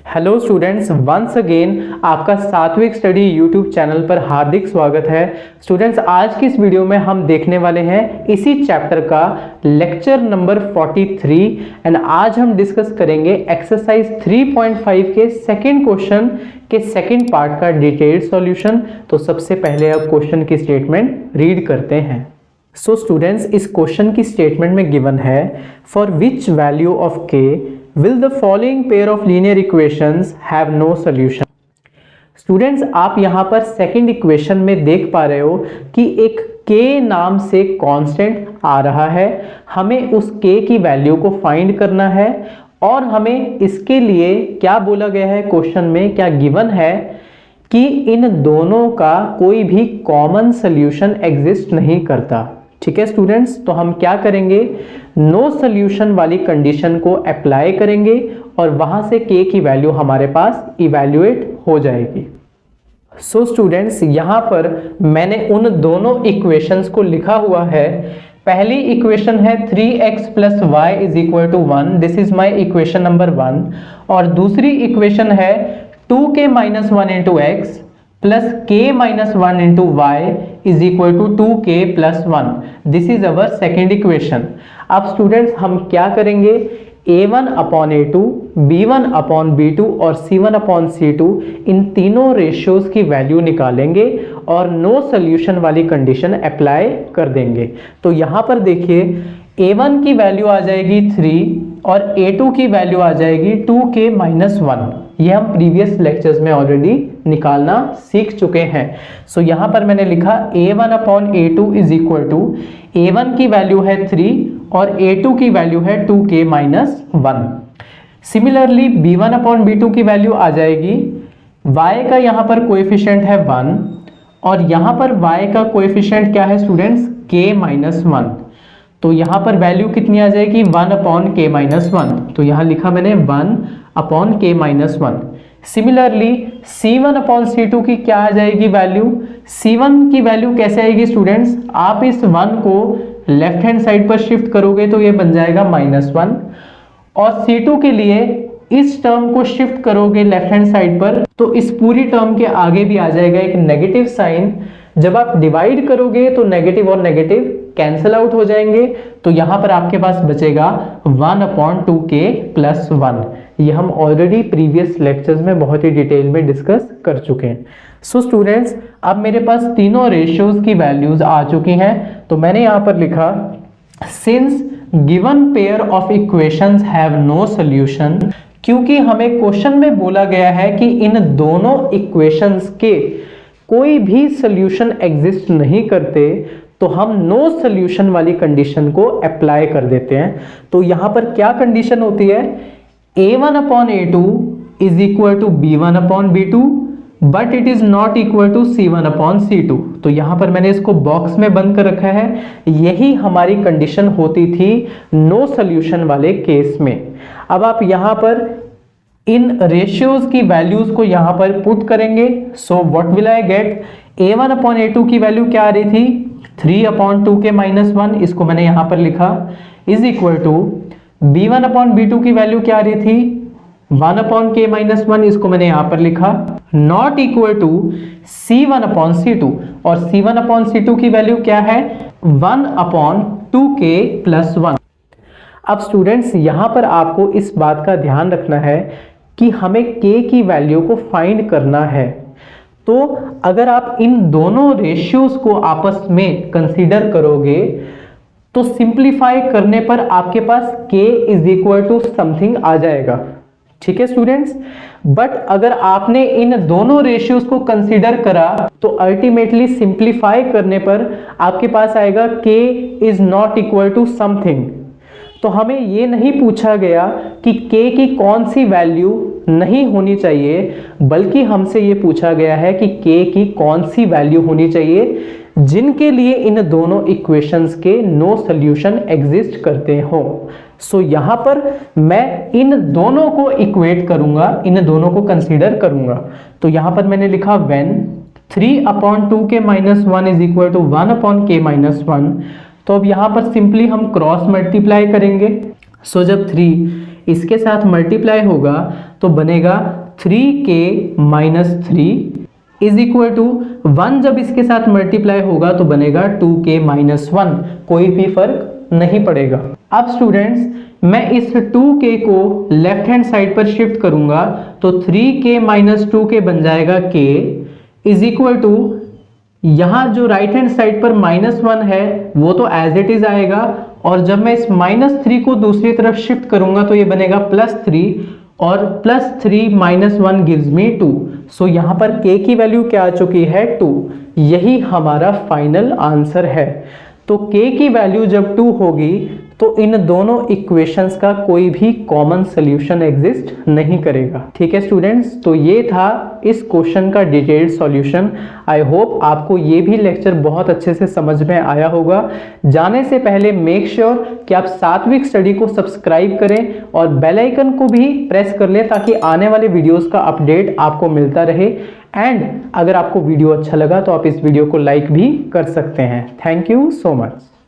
Hello students, once again आपका सात्विक study YouTube channel पर हार्दिक स्वागत है। स्टूडेंट्स, आज की इस वीडियो में हम देखने वाले हैं इसी चैप्टर का लेक्चर नंबर 43 एंड आज हम डिस्कस करेंगे एक्सरसाइज 3.5 के सेकंड क्वेश्चन के सेकंड पार्ट का डिटेल्ड सॉल्यूशन। तो सबसे पहले अब क्वेश्चन की स्टेटमेंट रीड करते हैं। सो स्टूडेंट्स, इस क्वेश्चन की स्टेटमेंट में गिवन है फॉर विच वैल्यू ऑफ के will the following pair of linear equations have no solution। Students, आप यहां पर सेकंड इक्वेशन में देख पा रहे हो कि एक k नाम से कांस्टेंट आ रहा है। हमें उस k की वैल्यू को फाइंड करना है और हमें इसके लिए क्या बोला गया है क्वेश्चन में, क्या गिवन है कि इन दोनों का कोई भी कॉमन सॉल्यूशन एग्जिस्ट नहीं करता। ठीक है स्टूडेंट्स, तो हम क्या करेंगे, नो सॉल्यूशन वाली कंडीशन को अप्लाई करेंगे और वहां से k की वैल्यू हमारे पास इवैल्यूएट हो जाएगी। सो स्टूडेंट्स, यहां पर मैंने उन दोनों इक्वेशंस को लिखा हुआ है। पहली इक्वेशन है 3x + y = 1, this is my equation number 1। और दूसरी इक्वेशन है 2k - 1 × x plus k - 1 × y = 2k + 1। This is our second equation. अब स्टूडेंट्स, हम क्या करेंगे, a1/a2, b1/b2 और c1/c2 इन तीनों रेशियोज की वैल्यू निकालेंगे और नो सॉल्यूशन वाली कंडीशन अप्लाई कर देंगे। तो यहां पर देखिए, a1 की वैल्यू आ जाएगी 3 और a2 की वैल्यू आ जाएगी 2k - 1। ये हम प्रीवियस लेक्चर्स में ऑलरेडी निकालना सीख चुके हैं। सो यहां पर मैंने लिखा a1/a2 = a1 की वैल्यू है 3 और a2 की वैल्यू है 2k - 1। सिमिलरली b1/b2 की वैल्यू आ जाएगी, y का यहां पर कोएफिशिएंट है 1 और यहां पर y का कोएफिशिएंट क्या है स्टूडेंट्स, k - 1। तो यहां पर वैल्यू कितनी आ जाएगी, 1/k - 1। तो यहां लिखा मैंने 1/k - 1। सिमिलरली c1/c2 की क्या आ जाएगी वैल्यू, c1 की वैल्यू कैसे आएगी स्टूडेंट्स, आप इस 1 को लेफ्ट हैंड साइड पर शिफ्ट करोगे तो ये बन जाएगा -1 और c2 के लिए इस टर्म को शिफ्ट करोगे लेफ्ट हैंड साइड पर तो इस पूरी टर्म के आगे भी आ जाएगा एक नेगेटिव साइन। जब आप डिवाइड करोगे तो नेगेटिव और नेगेटिव कैंसिल आउट हो जाएंगे। तो यहां पर आपके पास बचेगा 1/2k + 1। ये हम ऑलरेडी प्रीवियस लेक्चर्स में बहुत ही डिटेल में डिस्कस कर चुके हैं। सो स्टूडेंट्स, अब मेरे पास तीनों रेशियोज की वैल्यूज आ चुकी हैं। तो मैंने यहां पर लिखा, since given pair of equations have no solution, क्योंकि हमें क्वेश्चन में बोला गया है कि इन दोनों इक्वेशंस के कोई भी सॉल्यूशन एग्जिस्ट नहीं करते, तो हम नो सॉल्यूशन वाली कंडीशन को अप्लाई कर देते हैं। तो यहां पर क्या कंडीशन होती है, a1/a2 = b1/b2 but it is not equal to c1/c2। तो यहां पर मैंने इसको बॉक्स में बंद कर रखा है। यही हमारी कंडीशन होती थी नो सॉल्यूशन वाले केस में। अब आप यहां पर इन रेशियोज की वैल्यूज को यहां पर पुट करेंगे। So what will I get, a1/a2 की वैल्यू क्या आ रही थी, 3/2k - 1, इसको मैंने यहां पर लिखा, इज इक्वल टू b1/b2 की वैल्यू क्या आ रही थी, 1/k - 1, इसको मैंने यहां पर लिखा, नॉट इक्वल टू c1/c2 और c1/c2 की वैल्यू क्या है, 1/2k + 1। अब स्टूडेंट्स, यहां पर आपको इस बात का ध्यान रखना है कि हमें k की वैल्यू को फाइंड करना है। तो अगर आप इन दोनों रेशियोज को आपस में कंसीडर करोगे तो सिंप्लीफाई करने पर आपके पास k = समथिंग आ जाएगा। ठीक है स्टूडेंट्स, बट अगर आपने इन दोनों रेशियोज को कंसीडर करा तो अल्टीमेटली सिंप्लीफाई करने पर आपके पास आएगा k ≠ समथिंग। तो हमें ये नहीं पूछा गया कि k की कौन सी वैल्यू नहीं होनी चाहिए, बल्कि हमसे ये पूछा गया है कि k की कौन सी वैल्यू होनी चाहिए जिनके लिए इन दोनों इक्वेशंस के नो सॉल्यूशन एग्जिस्ट करते हो। सो यहां पर मैं इन दोनों को इक्वेट करूंगा, इन दोनों को कंसीडर करूंगा। तो यहां पर मैंने लिखा व्हेन 3/2k - 1 = 1/k - 1। तो अब यहां पर सिंपली हम क्रॉस मल्टीप्लाई करेंगे। सो जब 3 इसके साथ मल्टीप्लाई होगा तो बनेगा 3k minus 3 is equal to 1 जब इसके साथ मल्टीप्लाई होगा तो बनेगा 2k माइनस 1, कोई भी फर्क नहीं पड़ेगा। अब स्टूडेंट्स मैं इस 2k को लेफ्ट हैंड साइड पर शिफ्ट करूंगा तो 3k माइनस 2k बन जाएगा k इज इक्वल टू, यहां जो राइट हैंड साइड पर -1 है वो तो एज इट इज आएगा, और जब मैं इस -3 को दूसरी तरफ शिफ्ट करूंगा तो ये बनेगा +3, और +3 - 1 गिव्स मी 2। सो यहां पर k की वैल्यू क्या आ चुकी है 2। यही हमारा फाइनल आंसर है। तो k की वैल्यू जब 2 होगी तो इन दोनों इक्वेशंस का कोई भी कॉमन सॉल्यूशन एग्जिस्ट नहीं करेगा। ठीक है स्टूडेंट्स, तो ये था इस क्वेश्चन का डिटेल्ड सॉल्यूशन। आई होप आपको ये भी लेक्चर बहुत अच्छे से समझ में आया होगा। जाने से पहले मेक श्योर कि आप सात्विक स्टडी को सब्सक्राइब करें और बेल आइकन को भी प्रेस कर लें ताकि आने वाले वीडियोस का अपडेट आपको मिलता रहे। एंड अगर आपको वीडियो अच्छा लगा तो आप इस वीडियो को लाइक भी कर सकते हैं। Thank you so much.